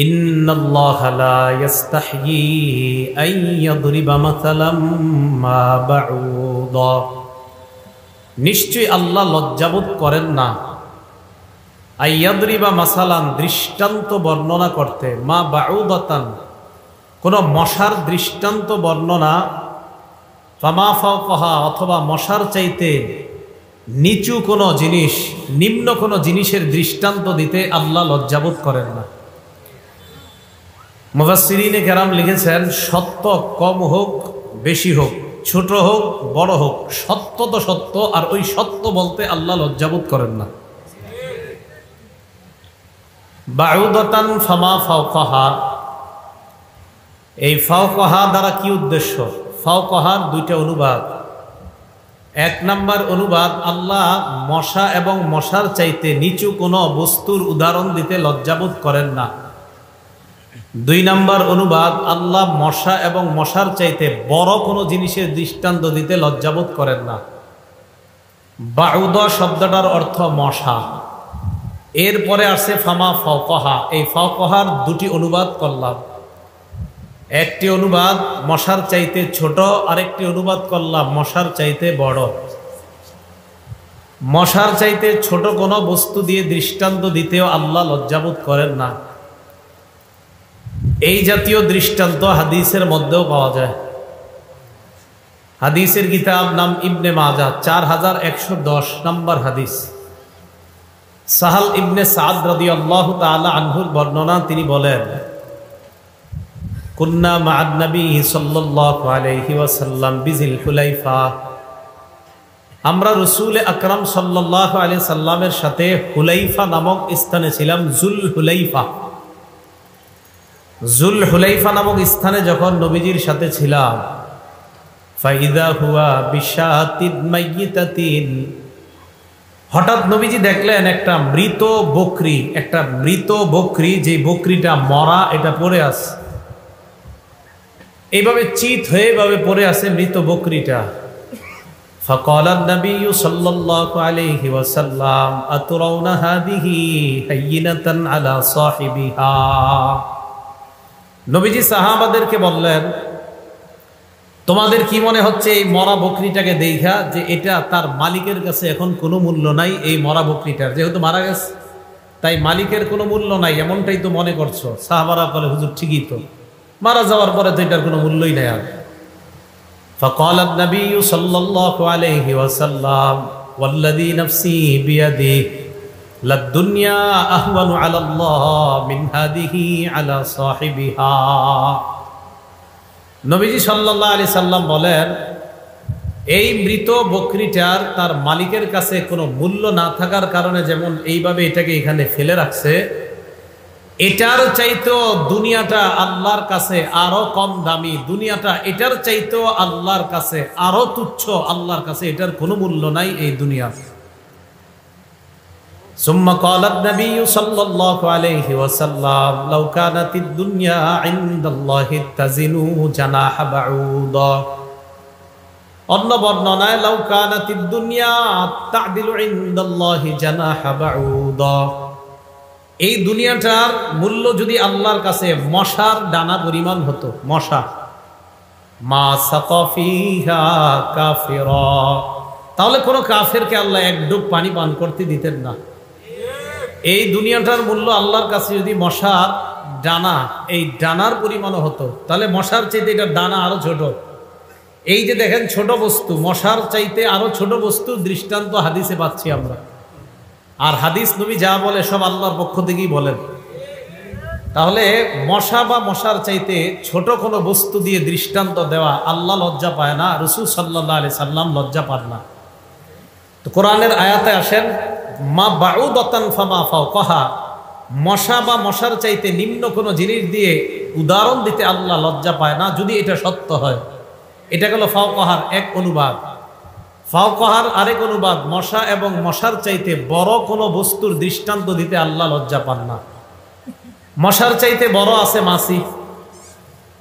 ইন্নাল্লাহা লা ইস্তাহয়ী আন ইয়াদরিবা মাসালাম মা বাউদা, নিশ্চয়ই আল্লাহ লজ্জাবোধ করেন না আইয়াদরিবা মাসালান, দৃষ্টান্ত বর্ণনা করতে, মা বাউদাতান, কোন মশার দৃষ্টান্ত বর্ণনা, ফামা ফাওকাহা, অথবা মশার চাইতে নিচু কোনো জিনিস, নিম্ন কোনো জিনিসের দৃষ্টান্ত দিতে আল্লাহ লজ্জাবোধ করেন না। মুফাসসিরিনে কেরাম লিখেছেন, সত্য কম হোক বেশি হোক, ছোট হোক বড় হোক, সত্য তো সত্য, আর ওই সত্য বলতে আল্লাহ লজ্জাবোধ করেন না। বাউদাতান ফামা ফাওকাহা, এই ফাওকাহা দ্বারা কি উদ্দেশ্য? ফাওকাহার দুইটা অনুবাদ। এক নাম্বার অনুবাদ, আল্লাহ মশা এবং মশার চাইতে নিচু কোনো বস্তুর উদাহরণ দিতে লজ্জাবোধ করেন না। দুই নাম্বার অনুবাদ, আল্লাহ মশা এবং মশার চাইতে বড় কোনো জিনিসের দৃষ্টান্ত দিতে লজ্জাবোধ করেন না। বাউদা শব্দটার অর্থ মশা। এরপরে আসে ফামা ফাওকাহা, এই ফাওকাহার দুটি অনুবাদ করলাম। একটি অনুবাদ মশার চাইতে ছোট, আরেকটি অনুবাদ করলাম মশার চাইতে বড়। মশার চাইতে ছোট কোনো বস্তু দিয়ে দৃষ্টান্ত দিতেও আল্লাহ লজ্জাবোধ করেন না। এই জাতীয় দৃষ্টান্ত হাদিসের মধ্যেও পাওয়া যায়। হাদিসের কিতাব নাম ইবনে মাজাহ, 4110 নম্বর হাদিস। সাহাল ইবনে সাদ রাদিয়াল্লাহু তাআলা আনহুর বর্ণনা, তিনি বলেন, কুন্না মা'আন নবী সাল্লাল্লাহু আলাইহি ওয়াসাল্লাম বিজিল হুলাইফা, আমরা রাসূল আকরাম সাল্লাল্লাহু আলাইহি সাল্লামের সাথে হুলাইফা নামক স্থানে ছিলাম। জুল হুলাইফা, জুল হুলাইফা নামক স্থানে যখন নবীজির সাথে ছিলাম, ফাইদা হুয়া বিশাতিন মাইয়িতাতিন, হঠাৎ নবীজি দেখলেন একটা মৃত বকরি, একটা মৃত বকরি, যে বকরিটা মরা, এটা পড়ে আছে, এইভাবে চিত হয়ে এভাবে পড়ে আছে মৃত বকরিটা। ফাকালা নবী সাল্লাল্লাহু আলাইহি ওয়াসাল্লাম আতুরাউনা হাদিহি হাইয়িনাতান আলা সাহিবিহা, নবীজি সাহাবাদেরকে বললেন, তোমাদের কি মনে হচ্ছে এই মরা বকরিটাকে দেখা যে এটা তার মালিকের কাছে এখন কোনো মূল্য নাই? এই মরা বকরিটার যেহেতু মারা গেছে, তাই মালিকের কোনো মূল্য নাই, এমনটাই তো মনে করছো? সাহাবারা বলে, হুজুর ঠিকই তো, মারা যাওয়ার পরে তো এটার কোনো মূল্যই নাই আর। ফাকালা নবী সাল্লাল্লাহু আলাইহি ওয়াসাল্লাম ওয়াল্লাযী নাফসি বিয়াদিহি লাদ-দুনিয়া আহওয়ানু আলাল্লাহ মিন হাদিহি আলা সাহিবিহা, নবীজি সাল্লাল্লাহু আলাইহি সাল্লাম বলেন, এই মৃত বকরিটার তার মালিকের কাছে কোনো মূল্য না থাকার কারণে যেমন এইভাবে এটাকে এখানে ফেলে রাখছে, এটার চাইতেও দুনিয়াটা আল্লাহর কাছে আরো কম দামি, দুনিয়াটা এটার চাইতেও আল্লাহর কাছে আরো তুচ্ছ, আল্লাহর কাছে এটার কোনো মূল্য নাই এই দুনিয়া। সুম্মা ক্বালা নবী সাল্লাল্লাহু আলাইহি ওয়াসাল্লাম লাউ কানাতিদ দুনিয়া ইনদাল্লাহি তাজিনু জানাহা বাউদা, অন্য বর্ণনায় লাউ কানাতিদ দুনিয়া তা'দিলু ইনদাল্লাহি জানাহা বাউদা, এই দুনিয়াটার মূল্য যদি আল্লাহর কাছে মশার ডানা পরিমাণ হতো, মশা, মা সাকা ফিহা কাফিরা, তাহলে কোনো কাফেরকে আল্লাহ এক ডুব পানি পান করতে দিতেন না। এই দুনিয়াটার মূল্য আল্লাহর কাছে যদি মশার ডানা, এই ডানার পরিমাণও হতো, তাহলে মশার চাইতে এটার ডানা আরো ছোট। এই যে দেখেন ছোট বস্তু, মশার চাইতে আরো ছোট বস্তু দৃষ্টান্ত হাদিসে পাচ্ছি আমরা। আর হাদিস নবী যা বলে সব আল্লাহর পক্ষ থেকেই বলেন। তাহলে মশা বা মশার চাইতে ছোট কোনো বস্তু দিয়ে দৃষ্টান্ত দেওয়া আল্লাহ লজ্জা পায় না, রাসূল সাল্লাল্লাহু আলাইহি সাল্লাম লজ্জা পান না। তো কোরআনের আয়াতে আসেন, মা বাউদাতান ফামা ফাওকাহা, মশা বা মশার চাইতে নিম্ন কোনো জিনিস দিয়ে উদাহরণ দিতে আল্লাহ লজ্জা পায় না, যদি এটা সত্য হয়। এটা গেল ফাওকাহার এক অনুবাদ। ফাওকাহার আরেক অনুবাদ, মশা এবং মশার চাইতে বড় কোনো বস্তুর দৃষ্টান্ত দিতে আল্লাহ লজ্জা পান না। মশার চাইতে বড় আছে মাছি।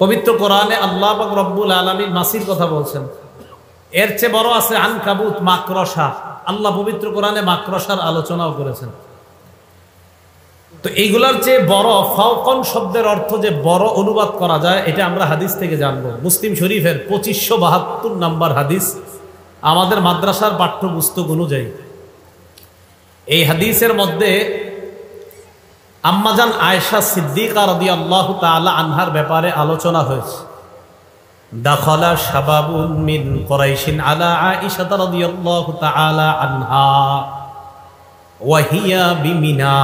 পবিত্র কোরআনে আল্লাহ পাক রব্বুল আলামিন মাছির কথা বলছেন। এর চেয়ে বড় আছে আনকাবুত, মাকড়সা। আল্লাহ পবিত্র কোরআনে মাকড়সার আলোচনাও করেছেন। তো এইগুলার যে বড়, ফাওকন শব্দের অর্থ যে বড় অনুবাদ করা যায়, এটা আমরা হাদিস থেকে জানবো। মুসলিম শরীফের 2572 নম্বর হাদিস, আমাদের মাদ্রাসার পাঠ্যপুস্তক অনুযায়ী। এই হাদিসের মধ্যে আম্মাজান আয়েশা সিদ্দিকা রাদিয়াল্লাহু তাআলা আনহার ব্যাপারে আলোচনা হয়েছে। দাখালা শাবাবুন মিন কুরাইশিন আলা আয়েশা রাদিয়াল্লাহু তাআলা আনহা ওয়া হিয়া বিমিনা।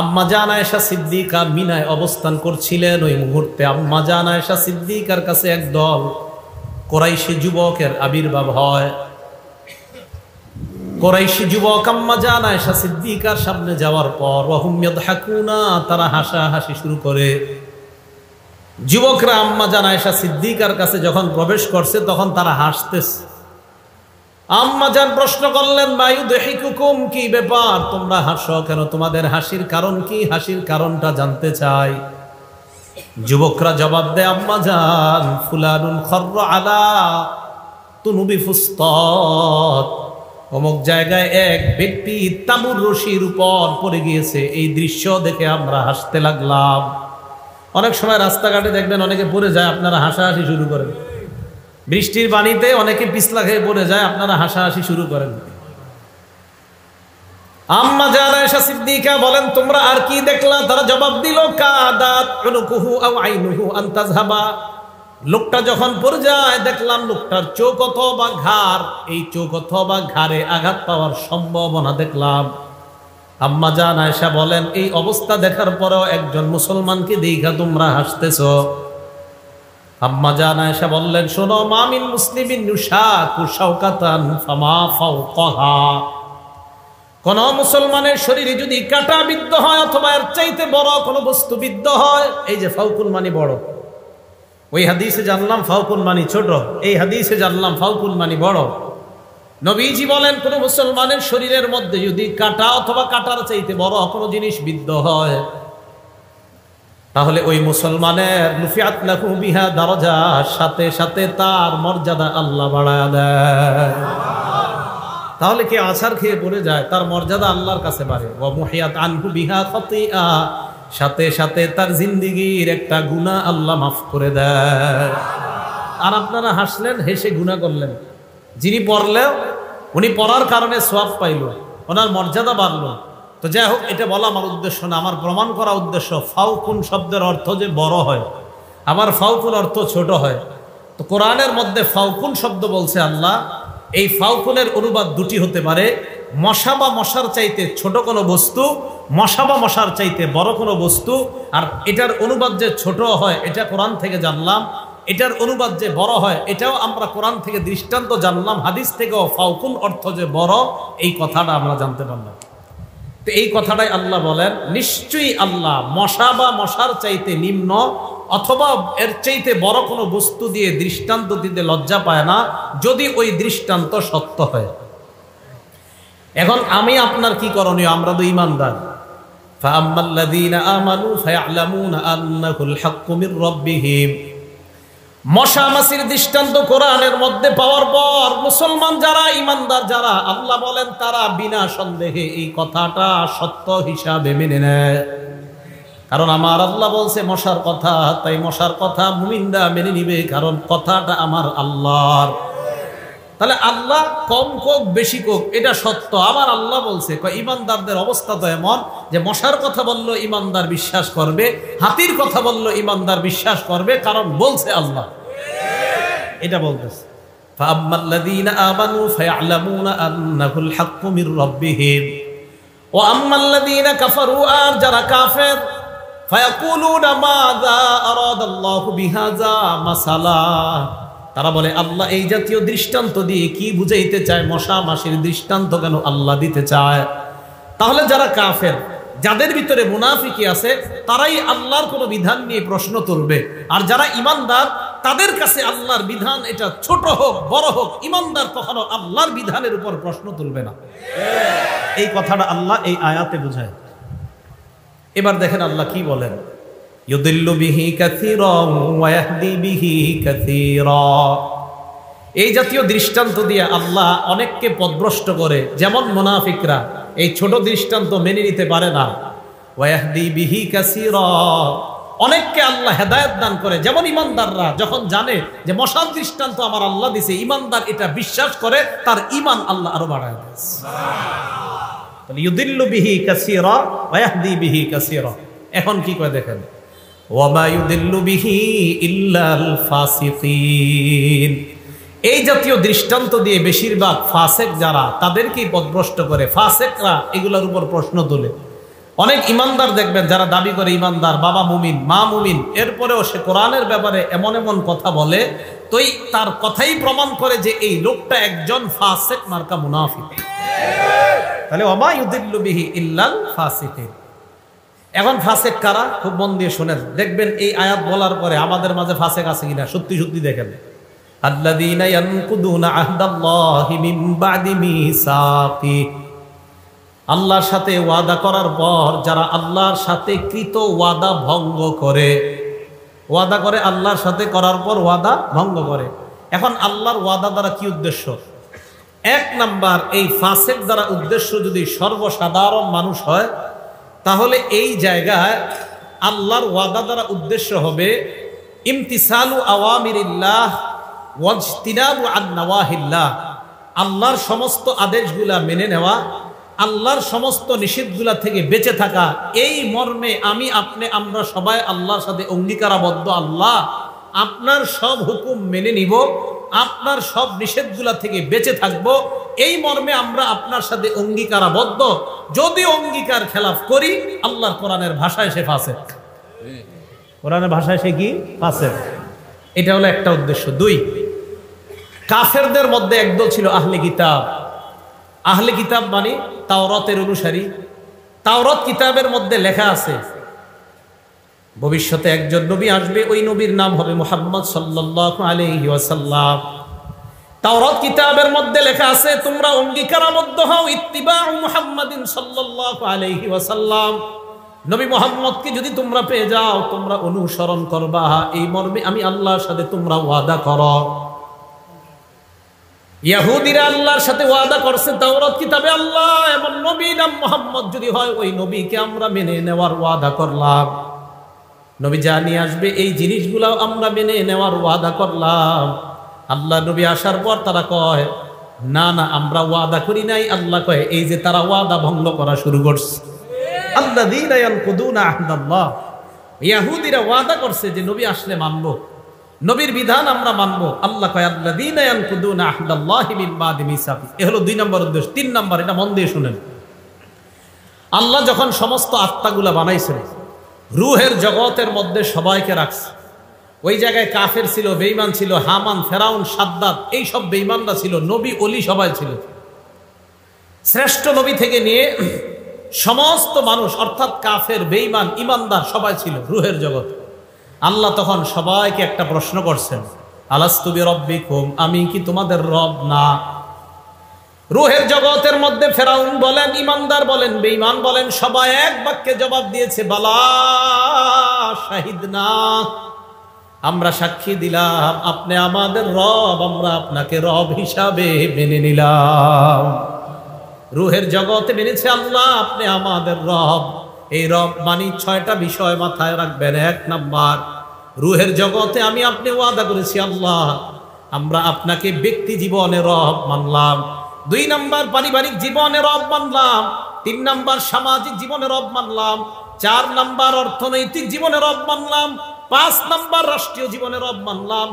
আম্মাজান আয়েশা সিদ্দিকা মিনায় অবস্থান করছিলেন। ওই মুহূর্তে আম্মাজান আয়েশা সিদ্দিকার কাছে একদল কুরাইশি যুবকের আবির্ভাব হয়। কুরাইশি যুবক আম্মাজান আয়েশা সিদ্দিকার সামনে যাওয়ার পর ওয়াহুম ইয়াদহাকুনা, তারা হাসাহাসি শুরু করে। যুবকরা আম্মাজান আয়েশা সিদ্দিকার কাছে যখন প্রবেশ করছে তখন তারা হাসতেছে। আম্মাজান প্রশ্ন করলেন, মায়ুদহিকুকুম, কি ব্যাপার, তোমরা হাসো কেন, তোমাদের হাসির কারণ কি, হাসির কারণটা জানতে চাই। যুবকরা জবাব দেয়, আম্মাজান ফুলানুন খর্র আলা তুনুবি ফুস্তাত, অমুক জায়গায় এক ব্যক্তি তাঁবুর রশির উপর পড়ে গিয়েছে, এই দৃশ্য দেখে আমরা হাসতে লাগলাম। অনেক সময় রাস্তাঘাটে দেখবেন অনেকে পড়ে যায়, আপনারা হাসাহাসি শুরু করেন। বৃষ্টির পানিতে অনেকে পিছলা খেয়ে পড়ে যায়, আপনারা হাসাহাসি শুরু করেন। আম্মাজান আয়েশা সিদ্দিকা বলেন, তোমরা আর কি দেখলা? তারা জবাব দিল, কাদাত উনুকুহু আও আইনুহু আন তাযহাবা, লোকটা যখন পড়ে যায় দেখলাম লোকটার চোখ অথবা ঘাড়, এই চোখ অথবা ঘাড়ে আঘাত পাওয়ার সম্ভাবনা দেখলাম। আম্মাজান আয়েশা বলেন, এই অবস্থা দেখার পরেও একজন মুসলমানকে দেখা তোমরা হাসতেছো। আম্মাজান আয়েশা বললেন, শোনো, মা মিন মুসলিমিন ইউশাকু শাওকাতান ফামা ফাওকাহা, কোন মুসলমানের শরীরে যদি কাঁটা বিদ্ধ হয় অথবা এর চাইতে বড় কোনো বস্তু বিদ্ধ হয়, এই যে ফাউকুন মানে বড়, ওই হাদিসে জানলাম ফাউকুন মানে ছোট, এই হাদিসে জানলাম ফাউকুন মানে বড়। নবীজি বলেন, কোন মুসলমানের শরীরের মধ্যে যদি কাঁটা অথবা কাঁটার চাইতে বড় কোনো জিনিস বিদ্ধ হয়, তাহলে ওই মুসলমানের লুফিয়াত লাহু বিহা দারাজা, সাথে সাথে তার মর্যাদা আল্লাহ বাড়ায় দেয়। তাহলে কে আছার খেয়ে পড়ে যায়, তার মর্যাদা আল্লাহর কাছে বাড়ে। ওয়া মুহিয়াত আনহু বিহা খাতিআ, সাথে সাথে তার জিন্দেগীর একটা গুনাহ আল্লাহ মাফ করে দেয়। আর আপনারা হাসলেন, হেসে গুনাহ করলেন। যিনি পড়লেও উনি পড়ার কারণে সওয়াব পাইল, ওনার মর্যাদা বাড়লো। তো যাই হোক, এটা বলা আমার উদ্দেশ্য না, আমার প্রমাণ করা উদ্দেশ্য ফাউকুন শব্দের অর্থ যে বড় হয়, আবার ফাউকুন অর্থ ছোট হয়। তো কোরআনের মধ্যে ফাউকুন শব্দ বলছে আল্লাহ, এই ফাউকুনের অনুবাদ দুটি হতে পারে, মশা বা মশার চাইতে ছোট কোনো বস্তু, মশা বা মশার চাইতে বড় কোনো বস্তু। আর এটার অনুবাদ যে ছোট হয় এটা কোরআন থেকে জানলাম, এটার অনুবাদ যে বড় হয় এটাও আমরা কোরআন থেকে দৃষ্টান্ত জানলাম, হাদিস থেকেও ফাউকুন অর্থ যে বড় এই কথাটা আমরা জানতে পারলাম। তো এই কথাটাই আল্লাহ বলেন, নিশ্চয়ই আল্লাহ মশা বা মশার চাইতে নিম্ন অথবা এর চাইতে বড় কোনো বস্তু দিয়ে দৃষ্টান্ত দিতে লজ্জা পায় না, যদি ওই দৃষ্টান্ত সত্য হয়। এখন আমি আপনার কি করণীয়? আমরা তো ঈমানদার। ফাআম্মাল্লাযীনা আমানু ফায়া'লামুনা আন্নাহুল হাক্কু মির রাব্বিহিম, মশা মাছির দৃষ্টান্ত কোরআনের মধ্যে পাওয়ার পর মুসলমান যারা, ঈমানদার যারা, আল্লাহ বলেন তারা বিনা সন্দেহে এই কথাটা সত্য হিসাবে মেনে নেয়। কারণ আমার আল্লাহ বলছে মশার কথা, তাই মশার কথা মুমিনরা মেনে নিবে, কারণ কথাটা আমার আল্লাহর। তাহলে আল্লাহ কম কোক বেশি কোক এটা সত্য, আমার আল্লাহ বলছে। ঈমানদারদের অবস্থা তো এমন যে মশার কথা বললো ঈমানদার বিশ্বাস করবে, হাতির কথা বললো ঈমানদার বিশ্বাস করবে, কারণ বলছে আল্লাহ। এটা বলতেছে, ফাআম্মাল্লাযীনা আমানু ফায়া'লামুনা আন্নাহুল হাক্কু মির রাব্বিহিম ওয়া আম্মাল্লাযীনা কাফারু, আর যারা কাফের, ফায়াকুলুনা মাযা আরাদাল্লাহু বিহাযা মাসালা, তারা বলে আল্লাহ এই জাতীয় দৃষ্টান্ত দিয়ে কি বুঝাইতে চায়, মশা মাছির দৃষ্টান্ত কেন আল্লাহ দিতে চায়? তাহলে যারা কাফের, যাদের ভিতরে মুনাফিকি আছে, তারাই আল্লাহর কোনো বিধান নিয়ে প্রশ্ন তুলবে। আর যারা ঈমানদার, তাদের কাছে আল্লাহর বিধান এটা ছোট হোক বড় হোক, ঈমানদার কখনো আল্লাহর বিধানের উপর প্রশ্ন তুলবে না। এই কথাটা আল্লাহ এই আয়াতে বোঝায়। এবার দেখেন আল্লাহ কি বলেন, ইউদিল্লু বিহি কাসীরান ওয়া ইয়াহদি বিহি কাসীরা। এই জাতীয় দৃষ্টান্ত দিয়ে আল্লাহ অনেককে পথভ্রষ্ট করে। যেমন মুনাফিকরা এই ছোট দৃষ্টান্ত মেনে নিতে পারে না, ওয়া ইয়াহদি বিহি কাসীরা, অনেককে আল্লাহ হেদায়েত দান করে। যেমন ইমানদাররা যখন জানে যে মশাল দৃষ্টান্ত আমার আল্লাহ দিছে, ইমানদার এটা বিশ্বাস করে, তার ঈমান আল্লাহ আরো বাড়ায় দেয়। তাহলে ইউদিল্লু বিহি কাসীরা ওয়া ইয়াহদি বিহি কাসীরা। এখন কি করে দেখেন, ওয়া মা ইউদিল্লু বিহি ইল্লাল ফাসিকিন। এই জাতীয় দৃষ্টান্ত দিয়ে বেশিরভাগ ফাসেক যারা, তাদেরকেই পথভ্রষ্ট করে। ফাসেকরা এগুলোর উপর প্রশ্ন তোলে। অনেক ইমানদার দেখবেন যারা দাবি করে ইমানদার, বাবা মুমিন, মা মুমিন, এরপরেও সে কোরআনের ব্যাপারে এমন এমন কথা বলে, তো তার কথাই প্রমাণ করে যে এই লোকটা একজন ফাসেক মার্কা মুনাফিক। তাহলে ওমা ইউদিল্লু বিহি ইল্লাল ফাসিকিন। এখন ফাসেক কারা? খুব মন দিয়ে শুনেন, দেখবেন এই আয়াত বলার পরে আমাদের মাঝে ফাসেক আছে কিনা সত্যি সত্যি দেখেন। আল্লাযীনা ইয়ানকুদুনা আহদাল্লাহি মিন বাদি মিসাকি, আল্লাহর সাথে ওয়াদা করার পর যারা আল্লাহর সাথে কৃত ওয়াদা ভঙ্গ করে, ওয়াদা করে আল্লাহর সাথে করার পর ওয়াদা ভঙ্গ করে। এখন আল্লাহর ওয়াদা দ্বারা কি উদ্দেশ্য? এক নাম্বার, এই ফাসেক দ্বারা উদ্দেশ্য যদি সর্বসাধারণ মানুষ হয়, তাহলে এই জায়গায় আল্লাহর ওয়াদা দ্বারা উদ্দেশ্য হবে ইমতিসালু আওয়ামিরিল্লাহ ওয়াজতিনাবু আন নাওয়াহিল্লাহ, আল্লাহর সমস্ত আদেশগুলা মেনে নেওয়া, আল্লাহর সমস্ত নিষেধগুলা থেকে বেঁচে থাকা। এই মর্মে আমি আপনি আমরা সবাই আল্লাহর সাথে অঙ্গীকারাবদ্ধ, আল্লাহ আপনার সব হুকুম মেনে নিব, আপনার সব নিষেধগুলা থেকে বেঁচে থাকব, এই মর্মে আমরা আপনার সাথে অঙ্গীকারাবদ্ধ। যদি অঙ্গীকার খেলাফ করি, আল্লাহর কোরআনের ভাষায় সে ফাসেক। কোরআনের ভাষায় সে কি? ফাসেক। এটা হলো একটা উদ্দেশ্য। দুই, কাফেরদের মধ্যে একদল ছিল আহলে কিতাব। আহলে কিতাব মানে তাওরাতের অনুসারী। তাওরাত কিতাবের মধ্যে লেখা আছে ভবিষ্যতে একজন নবী আসবে, ওই নবীর নাম হবে মুহাম্মদ সাল্লাল্লাহু আলাইহি ওয়াসাল্লাম। তাওরাত কিতাবের মধ্যে লেখা আছে তোমরা অঙ্গীকারাবদ্ধ হও ইত্তিবাউ মুহাম্মাদিন সাল্লাল্লাহু আলাইহি ওয়াসাল্লাম, নবী মুহাম্মদকে যদি তোমরা পেয়ে যাও তোমরা অনুসরণ করবা, এই মর্মে আমি আল্লাহর সাথে তোমরা ওয়াদা করো। ইহুদিরা আল্লাহর সাথে ওয়াদা করছে তাওরাত কিতাবে, আল্লাহ এমন নবী নাম মুহাম্মদ যদি হয়, ওই নবীকে আমরা মেনে নেওয়ার ওয়াদা করলাম। নবী জানি আসবে, এই জিনিসগুলো আমরা মেনে নেওয়ার ওয়াদা করলাম। আল্লাহ নবী আসার পর তারা কয় না না আমরা ওয়াদা করি নাই। আল্লাহ কয় এই যে তারা ওয়াদা ভঙ্গ করা শুরু করছে। আল্লাযীনা ইয়ানকুদুনা আহদাল্লাহ, ইহুদিরা ওয়াদা করছে যে নবী আসলে মানবো, নবীর বিধান আমরা মানবো। আল্লাহ কয় আল্লাযীনা ইয়ানকুদুনা আহদাল্লাহি মিন বাদি মিসাকি। এ হলো 2 নম্বর উদ্দেশ্য। 3 নম্বর, এটা মন দিয়ে শুনেন, আল্লাহ যখন সমস্ত আত্মাগুলা বানাইছেন, রুহের জগতের মধ্যে সবাইকে রাখছে। ওই জায়গায় কাফের ছিল, বেঈমান ছিল, হামান, ফেরাউন, সাদ্দাত, এই সব বেঈমানরা ছিল, নবী ওলি সবাই ছিল। শ্রেষ্ঠ নবী থেকে নিয়ে সমস্ত মানুষ অর্থাৎ কাফের, বেঈমান, ইমানদার সবাই ছিল রুহের জগৎ। আল্লাহ তখন সবাইকে একটা প্রশ্ন করছেন, আলাস্তু বিরাব্বিকুম, আমি কি তোমাদের রব না? রুহের জগতের মধ্যে ফেরাউন বলেন, ইমানদার বলেন, বেঈমান বলেন, সবাই এক বাক্যে জবাব দিয়েছে বালা শাহিদনা, আমরা সাক্ষী দিলাম আপনি আমাদের রব, আমরা আপনাকে রব হিসাবে মেনে নিলাম। রুহের জগতে মেনেছে আল্লাহ আপনি আমাদের রব। এই রব মানি 6টা বিষয় মাথায় রাখবেন। 1 নাম্বার, রুহের জগতে আমি আপনি ওয়াদা করেছি আল্লাহ আমরা আপনাকে ব্যক্তি জীবনে রব মানলাম। 2 নাম্বার, পারিবারিক জীবনে রব মানলাম। 3 নাম্বার, সামাজিক জীবনে রব মানলাম। 4 নাম্বার, অর্থনৈতিক জীবনে রব মানলাম। 5 নাম্বার, রাষ্ট্রীয় জীবনে রব মানলাম।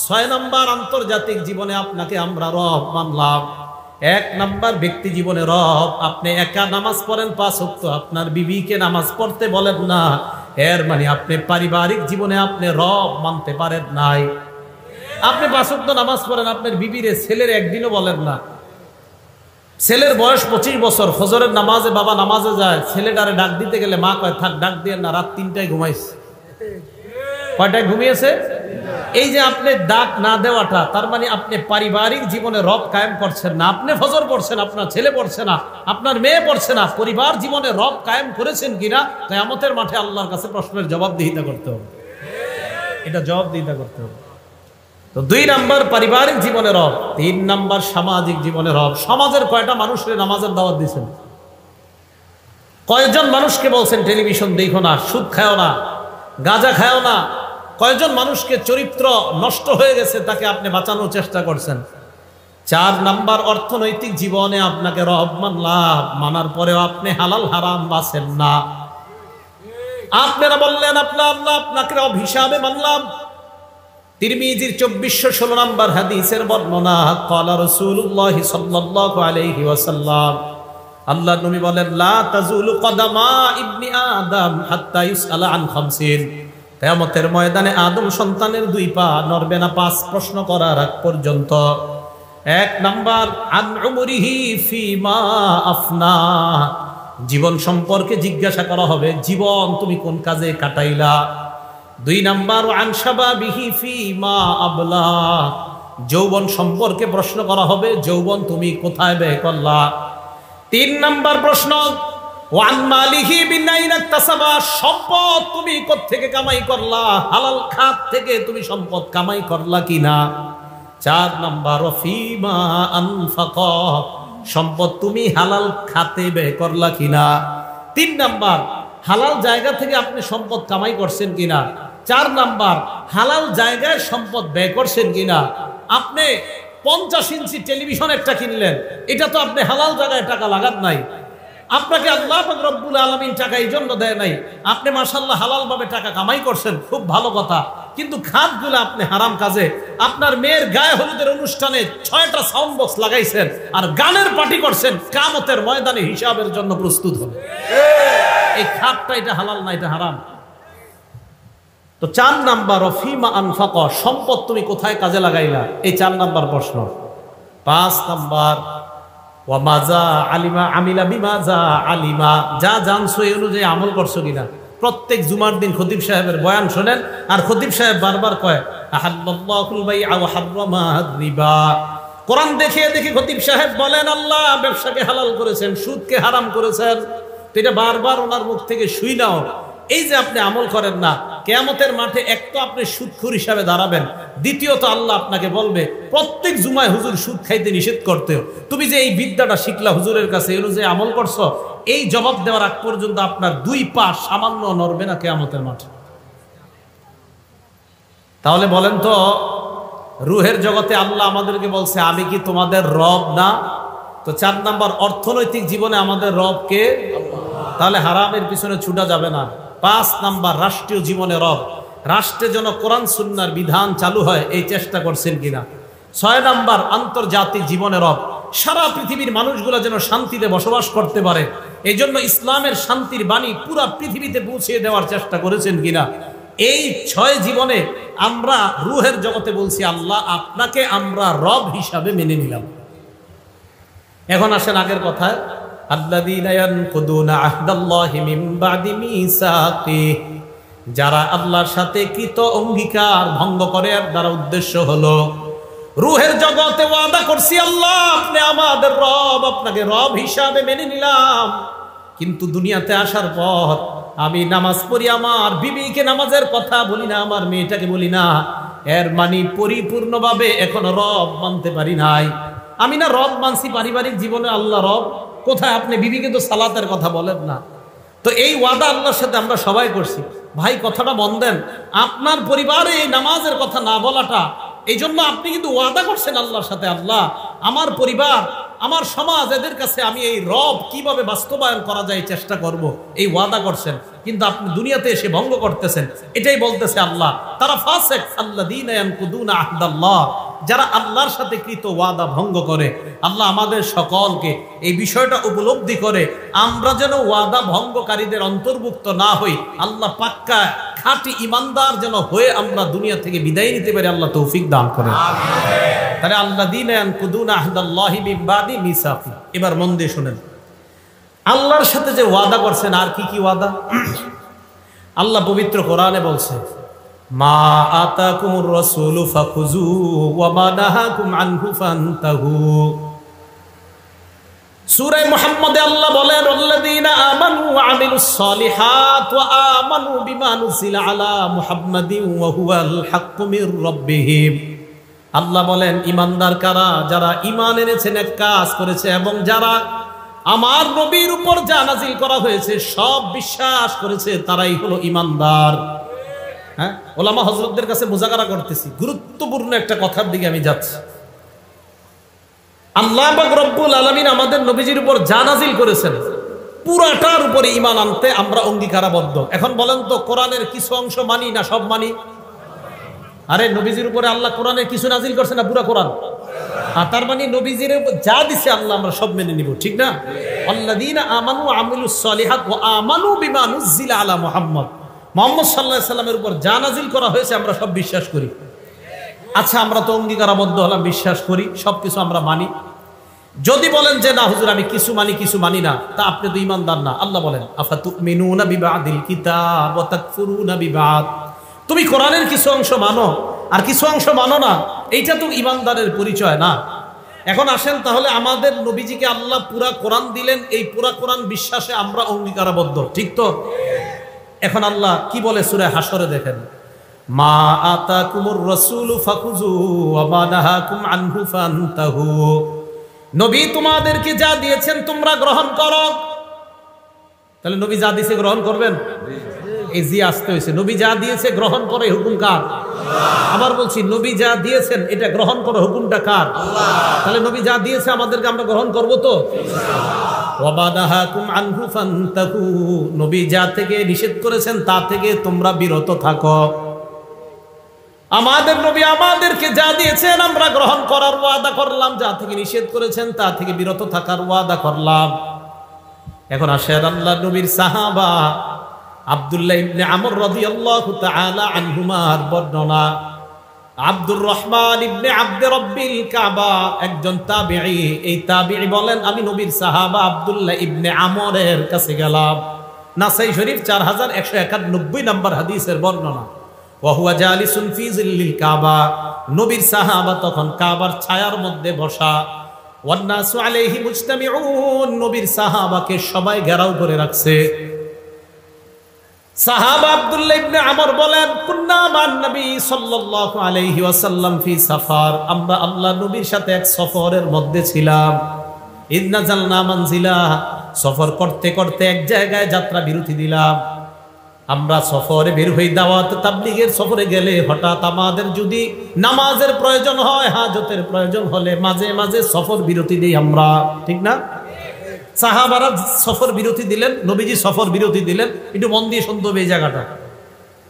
6 নাম্বার, আন্তর্জাতিক জীবনে আপনাকে আমরা রব মানলাম। 1 নাম্বার, ব্যক্তি জীবনে রব, আপনি একা নামাজ পড়েন 5 ওয়াক্ত, আপনার বিবিকে নামাজ পড়তে বলেন না, এর মানে আপনি পারিবারিক জীবনে আপনি রব মানতে পারেন নাই। আপনি 5 ওয়াক্ত নামাজ পড়েন, আপনার বিবিরে ছেলের একদিনও বলেন না। ছেলের বয়স 25 বছর, ফজরের নামাজে বাবা নামাজে যায়, ছেলেটারে ডাক দিতে গেলে মা কয় থাক ডাক দিয়ে না, রাত 3টায় ঘুমাইছে। কয়টায় ঘুমিয়েছে? এই যে আপনি ডাক না দেওয়াটা, তার মানে আপনি পারিবারিক জীবনে রব কায়েম করছেন না। আপনি ফজর পড়ছেন, আপনার ছেলে পড়ছে না, আপনার মেয়ে পড়ছে না, পরিবার জীবনে রব কায়েম করেছেন কিনা কিয়ামতের মাঠে আল্লাহর কাছে প্রশ্নের জবাবদিহিতা করতে হবে। এটা জবাবদিহিতা করতে হবে। তো 2 নাম্বার পারিবারিক জীবনে রব, 3 নাম্বার সামাজিক জীবনে রব। সমাজের কয়টা মানুষের নামাজের দাওয়াত দিয়েছেন? কয়জন মানুষকে বলছেন টেলিভিশন দেখো না, সুদ খাও না, গাঁজা খাও না? কয়জন মানুষকে চরিত্র নষ্ট হয়ে গেছে তাকে আপনি বাঁচানোর চেষ্টা করছেন? 4 নাম্বার, অর্থনৈতিক জীবনে আপনাকে রব মানলাম, মানার পরেও আপনি হালাল হারাম বাছেন না। আপনারা বললেন আপনার আল্লাহ আপনাকে রব হিসাবে মানলাম। তিরমিজির 2416 নাম্বার হাদিসের বর্ণনা, ক্বালা রাসূলুল্লাহ সাল্লাল্লাহু আলাইহি ওয়াসাল্লাম, আল্লাহর নবী বলেন, লা তাজুলু কদামা ইবনি আদম হাত্তা ইউসআলা আন খামসিন। কিয়ামতের ময়দানে আদম সন্তানের 2 পা নড়বে না 5 প্রশ্ন করার আগ পর্যন্ত। 1 নাম্বার, আন উমরিহি ফিমা আফনা, জীবন সম্পর্কে জিজ্ঞাসা করা হবে, জীবন তুমি কোন কাজে কাটাইলা। 2 নাম্বার, আন শাবাবিহি ফিমা আবলা, যৌবন সম্পর্কে প্রশ্ন করা হবে, যৌবন তুমি কোথায় ব্যয় করলা। 3 নাম্বার প্রশ্ন, ওয়ান মালিহি বিনাইনা তাসাবা, সম্পদ তুমি কোত্থেকে কামাই করলা, হালাল খাত থেকে তুমি সম্পদ কামাই করলা কিনা। 4 নাম্বার, ফিমা আনফাকা, সম্পদ তুমি হালাল খাতে ব্যয় করলা কিনা। 3 নাম্বার, হালাল জায়গা থেকে আপনি সম্পদ কামাই করছেন কিনা। 4 নাম্বার, হালাল জায়গায় সম্পদ ব্যয় করছেন কিনা। আপনি 50 ইঞ্চি টেলিভিশন একটা কিনলেন, এটা তো আপনি হালাল জায়গায় টাকা লাগান নাই, আপনাকে আল্লাহ পাক রব্বুল আলামিন টাকা এই জন্য দেয় নাই। আপনি মাশাআল্লাহ হালাল ভাবে টাকা কামাই করছেন, খুব ভালো কথা, কিন্তু খাতগুলো আপনি হারাম কাজে। আপনার মেয়ের গায়ে হলুদের অনুষ্ঠানে 6টা সাউন্ড বক্স লাগাইছেন আর গানের পার্টি করছেন, কিয়ামতের ময়দানে হিসাবের জন্য প্রস্তুত হবে। এই খাতটা এটা হালাল না, এটা হারাম। তো 4 নাম্বার, ফিমা আনফাকা, সম্পদ তুমি কোথায় কাজে লাগাইলা, এই 4 নাম্বার প্রশ্ন। 5 নাম্বার, ওয়া মাজা আলিমা আমিলা বিমাজা আলিমা, যা জানছো এই অনুযায়ী আমল করছো কিনা। প্রত্যেক জুমার দিন খতিব সাহেবের বয়ান শোনেন, আর খতিব সাহেব বারবার কয় আহাল্লাল্লাহুল বাইআ ওয়া হাররামা রিবা। কোরআন দেখে দেখে খতিব সাহেব বলেন আল্লাহ ব্যবসাকে হালাল করেছেন, সুদকে হারাম করেছেন। তো এটা বারবার ওনার মুখ থেকে শুই নাও। এই যে আপনি আমল করেন না, কিয়ামতের মাঠে এক তো আপনি সুদখোর হিসাবে দাঁড়াবেন, দ্বিতীয়ত আল্লাহ আপনাকে বলবে প্রত্যেক জুমায় হুজুর সুদ খাইতে নিষেধ করতে, তুমি যে এই বিদ্যাটা শিখলা হুজুরের কাছে, এই অনুযায়ী আমল করছো, এই জবাব দেওয়ার আগ পর্যন্ত আপনার 2 পা সামান্য নড়বে না কিয়ামতের মাঠে। তাহলে বলেন তো, রুহের জগতে আল্লাহ আমাদেরকে বলছে আমি কি তোমাদের রব না? তো 4 নাম্বার, অর্থনৈতিক জীবনে আমাদের রব কে? তাহলে হারামের পিছনে ছুটা যাবে না। 5 নাম্বার, রাষ্ট্রীয় জীবনে রব, রাষ্ট্রে যেন কোরআন সুন্নাহর বিধান চালু হয় এই চেষ্টা করছেন কিনা। 6 নাম্বার, আন্তর্জাতিক জীবনে রব, সারা পৃথিবীর মানুষগুলো যেন শান্তিতে বসবাস করতে পারে, এই জন্য ইসলামের শান্তির বাণী পুরা পৃথিবীতে পৌঁছে দেওয়ার চেষ্টা করেছেন কিনা। এই 6 জীবনে আমরা রুহের জগতে বলছি আল্লাহ আপনাকে আমরা রব হিসাবে মেনে নিলাম। এখন আসেন আগের কথায়, আল্লাযীনা ইয়ানকুদুনা আহদাল্লাহি মিন বাদি মিসাকি, যারা আল্লাহর সাথে কৃত অঙ্গীকার ভঙ্গ করে, আর দ্বারা উদ্দেশ্য হলো রুহের জগতে ওয়াদা করছি আল্লাহ আপনি আমাদের রব, আপনাকে রব হিসাবে মেনে নিলাম, কিন্তু দুনিয়াতে আসার পর আমি নামাজ পড়ি, আমার বিবিকে নামাজের কথা বলি না, আমার মেয়েটাকে বলি না, এর মানে পরিপূর্ণভাবে এখন রব মানতে পারি নাই। আমি না রব মানছি পারিবারিক জীবনে, আল্লাহ রব কোথায়? আপনি বিবিকে তো সালাতের কথা বলেন না। তো এই ওয়াদা আল্লাহর সাথে আমরা সবাই করছি। ভাই কথাটা মন দেন, আপনার পরিবারে এই নামাজের কথা না বলাটা, এই জন্য আপনি কিন্তু ওয়াদা করছেন আল্লাহর সাথে, আল্লাহ আমার পরিবার, আমার সমাজ, এদের কাছে আমি এই রব কিভাবে বাস্তবায়ন করা যায় চেষ্টা করব, এই ওয়াদা করছেন, কিন্তু আপনি দুনিয়াতে এসে ভঙ্গ করতেছেন। এটাই বলতেছে আল্লাহ, তারা ফাসিক আল্লাযীনা ইয়ানকুদুনা আহদাল্লাহ, যারা আল্লাহর সাথে কৃত ওয়াদা ভঙ্গ করে। আল্লাহ আমাদের সকলকে এই বিষয়টা উপলব্ধি করে আমরা যেন ওয়াদা ভঙ্গকারীদের অন্তর্ভুক্ত না হই, আল্লাহ পাক্কা খাঁটি ইমানদার যেন হয়ে আমরা দুনিয়া থেকে বিদায় নিতে পারি, আল্লাহ তৌফিক দান করেন। তাহলে আল্লাযীনা ইয়ানকুদুনা আহদাল্লাহি মিন বাদি মিসাকি। এবার মন দিয়ে শুনেন, আল্লাহর সাথে যে ওয়াদা করছেন, আর কি কি ওয়াদা? আল্লাহ পবিত্র কোরআনে বলছে, মা আতাকুমুর রাসূলু ফাখুযু ওয়া মা নাহাকুম আনহু ফান্তাহু। সূরা মুহাম্মদে আল্লাহ বলেন, আল্লাযীনা আমানু ওয়া আমিলুস সালিহাত ওয়া আমানু বিমা নুজিলা আলা মুহাম্মাদিন ওয়া হুয়াল হাক্কু মির রাব্বিহিম। আল্লাহ বলেন ইমানদার কারা? যারা ঈমান এনেছে, নেক কাজ করেছে, এবং যারা আমার নবীর উপর যা নাজিল করা হয়েছে সব বিশ্বাস করেছে, তারাই হলো ঈমানদার। হ্যাঁ, ওলামা হযরতদের কাছে মুযাকারা করতেছি, গুরুত্বপূর্ণ একটা কথার দিকে আমি যাচ্ছি। আল্লাহ পাক রব্বুল আলামিন আমাদের নবীজির উপর যা নাজিল করেছেন পুরাটার উপরে ঈমান আনতে আমরা অঙ্গীকারাবদ্ধ। এখন বলেন তো, কোরআনের কিছু অংশ মানি না সব মানি? আরে নবীজির উপরে আল্লাহ কোরআনের কিছু নাজিল করছে না পুরা কোরআন? তার মানে নবীজির যা দিছে আল্লাহ আমরা সব মেনে নিব, ঠিক না? আল্লাযীনা আমানু ওয়া আমিলুস সালিহাত ওয়া আমানু বিমা নুজিলা আলা মুহাম্মদ, মুহাম্মদ সাল্লাল্লাহু আলাইহি সাল্লামের উপর যা নাজিল করা হয়েছে আমরা সব বিশ্বাস করি। আচ্ছা, আমরা তো অঙ্গীকারাবদ্ধ হলাম, বিশ্বাস করি, সবকিছু আমরা মানি। যদি বলেন যে না হুজুর আমি কিছু মানি কিছু মানি না, তা আপনি তো ঈমানদার না। আল্লাহ বলেন আফাতুমিনুনা বিবাদিল কিতাব ওয়া তাকফুরুনা বিবাদ, তুমি কোরআনের কিছু অংশ মানো আর কিছু অংশ মানো না, এইটা তো ঈমানদারের পরিচয় না। এখন আসেন তাহলে, আমাদের নবীজিকে আল্লাহ পুরা কোরআন দিলেন, এই পুরা কোরআন বিশ্বাসে আমরা অঙ্গীকারাবদ্ধ, ঠিক তো? এখন আল্লাহ কি বলে সূরা হাশরে দেখেন, মা আতাকুমুর রাসূলু ফাখুযু ওয়া মা নাহাকুম আনহু ফান্তাহু, নবী তোমাদেরকে যা দিয়েছেন তোমরা গ্রহণ করো। তাহলে নবী যা দিয়েছে গ্রহণ করবেন? এই জি আসতে হয়েছে, নবী যা দিয়েছে গ্রহণ করে, হুকুম কার? আবার বলছি, নবী যা দিয়েছেন এটা গ্রহণ করো, হুকুমটা কার? তাহলে নবী যা দিয়েছে আমাদেরকে আমরা গ্রহণ করব তো? ওয়া মা নাহাকুম আনহু ফান্তাহু, নবী যা থেকে নিষেধ করেছেন তা থেকে তোমরা বিরত থাকো। আমাদের নবী আমাদেরকে যা দিয়েছেন আমরা গ্রহণ করার ওয়াদা করলাম, যা থেকে নিষেধ করেছেন তা থেকে বিরত থাকার ওয়াদা করলাম। এখন আসেন আল্লাহ নবীর সাহাবা আব্দুল্লাহ ইবনে আমর রাদিয়াল্লাহু তাআলা আনহুমার বর্ণনা। আব্দুর রহমান ইবনে আব্দে রব্বিল কাবা একজন তাবিঈ, এই তাবিঈ বলেন আমি নবীর সাহাবা আব্দুল্লাহ ইবনে আমরের কাছে গেলাম। নাসাই শরীফ 4191 নম্বর হাদিসের বর্ণনা। ওয়াহুয়া জালিসুন ফি জিল্লিল কাবা, নবীর সাহাবা তখন কাবার ছায়ার মধ্যে বসা। ওয়ান্নাসু আলাইহি মুজতামিউন, নবীর সাহাবাকে সবাই ঘেরাও করে রাখছে। সাহাবা আব্দুল্লাহ ইবনে আমর বলেন, কুন্না মান নবী সাল্লাল্লাহু আলাইহি ওয়াসাল্লাম ফি সাফার, আমরা আল্লাহ নবীর সাথে এক সফরের মধ্যে ছিলাম। ইয নাযালনা মানজিলা, সফর করতে করতে এক জায়গায় যাত্রা বিরতি দিলাম। আমরা সফরে বের হই, দাওয়াত তাবলীগের সফরে গেলে হঠাৎ আমাদের যদি নামাজের প্রয়োজন হয়, হাজতের প্রয়োজন হলে মাঝে মাঝে সফর বিরতি দিই আমরা, ঠিক না? সাহাবারা সফর বিরতি দিলেন, নবীজি সফর বিরতি দিলেন, একটু মন দিয়ে শুনতে হবে এই জায়গাটা।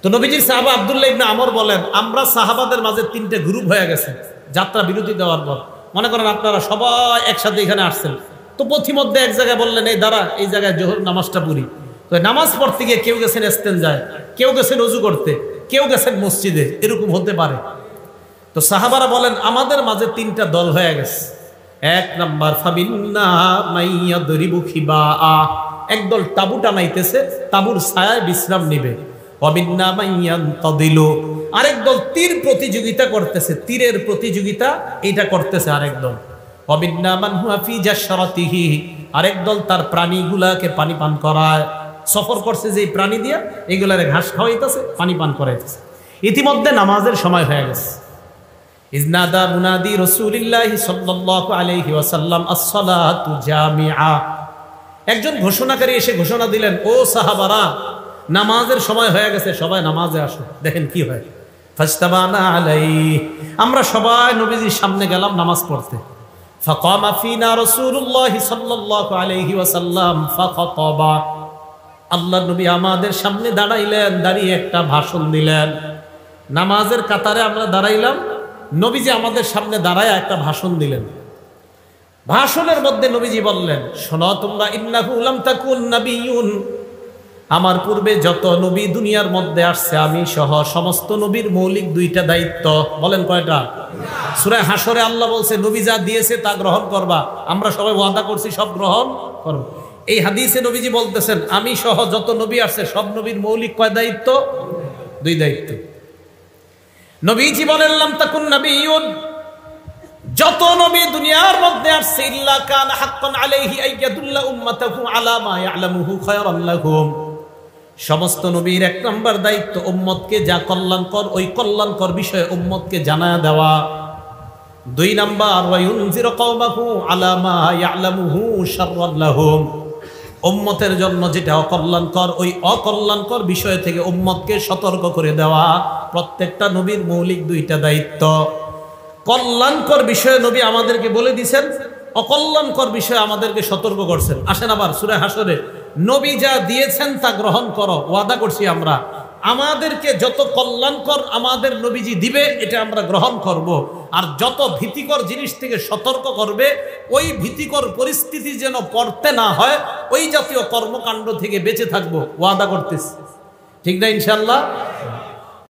তো নবীজির সাহাবা আব্দুল্লাহ ইবনে আমর বলেন, আমরা সাহাবাদের মাঝে 3টে গ্রুপ হয়ে গেছে যাত্রা বিরতি দেওয়ার পর। মনে করেন আপনারা সবাই একসাথে এখানে আসছেন, তো পথিমধ্যে এক জায়গায় বললেন এই দাঁড়া, এই জায়গায় জোহর নামাজটা পড়ি। তো নামাজ পড়তে গিয়ে কেউ গেছেন ইস্তেনজায়, কেউ গেছেন ওযু করতে, কেউ গেছেন মসজিদে, এরকম হতে পারে। তো সাহাবারা বলেন আমাদের মাঝে 3টা দল হয়ে গেছে। 1 নাম্বার ফাবিন্না মাইয়াদরিবু খিবাআ, একদল তাবু টানাইতেছে, তাবুর ছায়ায় বিশ্রাম নিবে। ওয়াবিন্না মাইয়ানতাদিলু, আরেক দল তীর প্রতিযোগিতা করতেছে, তীরের প্রতিযোগিতা এটা করতেছে আরেক দল। ওয়াবিন্না মান হুয়া ফি জাশরাতিহি, আরেক দল তার প্রাণীগুলাকে পানি পান করায়। সফর করছে যে প্রাণী দিয়া এগুলারে ঘাস খাওয়াইতেছে, পানি পান করাইতেছে। ইতিমধ্যে নামাজের সময় হয়ে গেছে। ইজনাদা মুনাদি রাসূলিল্লাহি সাল্লাল্লাহু আলাইহি ওয়াসাল্লাম আস-সালাতু জামিআ, একজন ঘোষণাকারী এসে ঘোষণা দিলেন, ও সাহাবারা নামাজের সময় হয়ে গেছে, সবাই নামাজে আসো। দেখেন কি হয়, ফাজতাবানা আলাইহি, আমরা সবাই নবীজির সামনে গেলাম নামাজ পড়তে। ফাকামা ফিনা রাসূলুল্লাহি সাল্লাল্লাহু আলাইহি ওয়াসাল্লাম ফাখাতাবা, আল্লাহ নবী আমাদের সামনে দাঁড়াইলেন, দাঁড়িয়ে একটা ভাষণ দিলেন। নামাজের কাতারে আমরা দাঁড়াইলাম, নবীজি আমাদের সামনে দাঁড়ায় একটা ভাষণ দিলেন। ভাষণের মধ্যে নবীজি বললেন, শোনো তোমরা, ইন্নাহু লাম তাকুন নাবিয়্যুন, আমার পূর্বে যত নবী দুনিয়ার মধ্যে আসছে আমি সহ সমস্ত নবীর মৌলিক 2টা দায়িত্ব। বলেন কয়টা? সূরা হাশরে আল্লাহ বলছে নবী যা দিয়েছে তা গ্রহণ করবা, আমরা সবাই ওয়াদা করছি সব গ্রহণ করব। এই হাদিসে নবীজি বলতেছেন আমি সহ যত নবী আসছে সব নবীর মৌলিক কয় দায়িত্ব? 2 দায়িত্ব। নবীজি বলেন লাম তাকুন নাবিয়্যুন, যত নবী দুনিয়ার মধ্যে আসছে ইল্লা কানা হাক্কান আলাইহি আইয়াদুল্লা উম্মাতাহু আলা মা ইয়ালামুহু খায়রান লাহুম, সমস্ত নবীর 1 নম্বর দায়িত্ব উম্মতকে যা কল্যাণকর, ওই কল্যাণকর বিষয়ে উম্মতকে জানায়া দেওয়া। 2 নাম্বার ওয়ায়ুনজিরু কওমাহু আলা মা ইয়ালামুহু শাররাল লাহুম, উম্মতের জন্য যেটা অকল্যাণকর ওই অকল্যাণকর বিষয় থেকে উম্মতকে সতর্ক করে দেওয়া। প্রত্যেকটা নবীর মৌলিক 2টা দায়িত্ব। কল্যাণকর বিষয়ে নবী আমাদেরকে বলে দিয়েছেন, অকল্যাণকর বিষয়ে আমাদেরকে সতর্ক করছেন। আসেন আবার সূরা হাসরে নবী যা দিয়েছেন তা গ্রহণ করো, ওয়াদা করছি আমরা আমাদেরকে যত কল্যাণকর আমাদের নবীজি দিবে এটা আমরা গ্রহণ করব, আর যত ভীতিকর জিনিস থেকে সতর্ক করবে ওই ভীতিকর পরিস্থিতি যেন পড়তে না হয় ওই জাতীয় কর্মকাণ্ড থেকে বেঁচে থাকবো, ওয়াদা করতেছি। ঠিক না ইনশাআল্লাহ?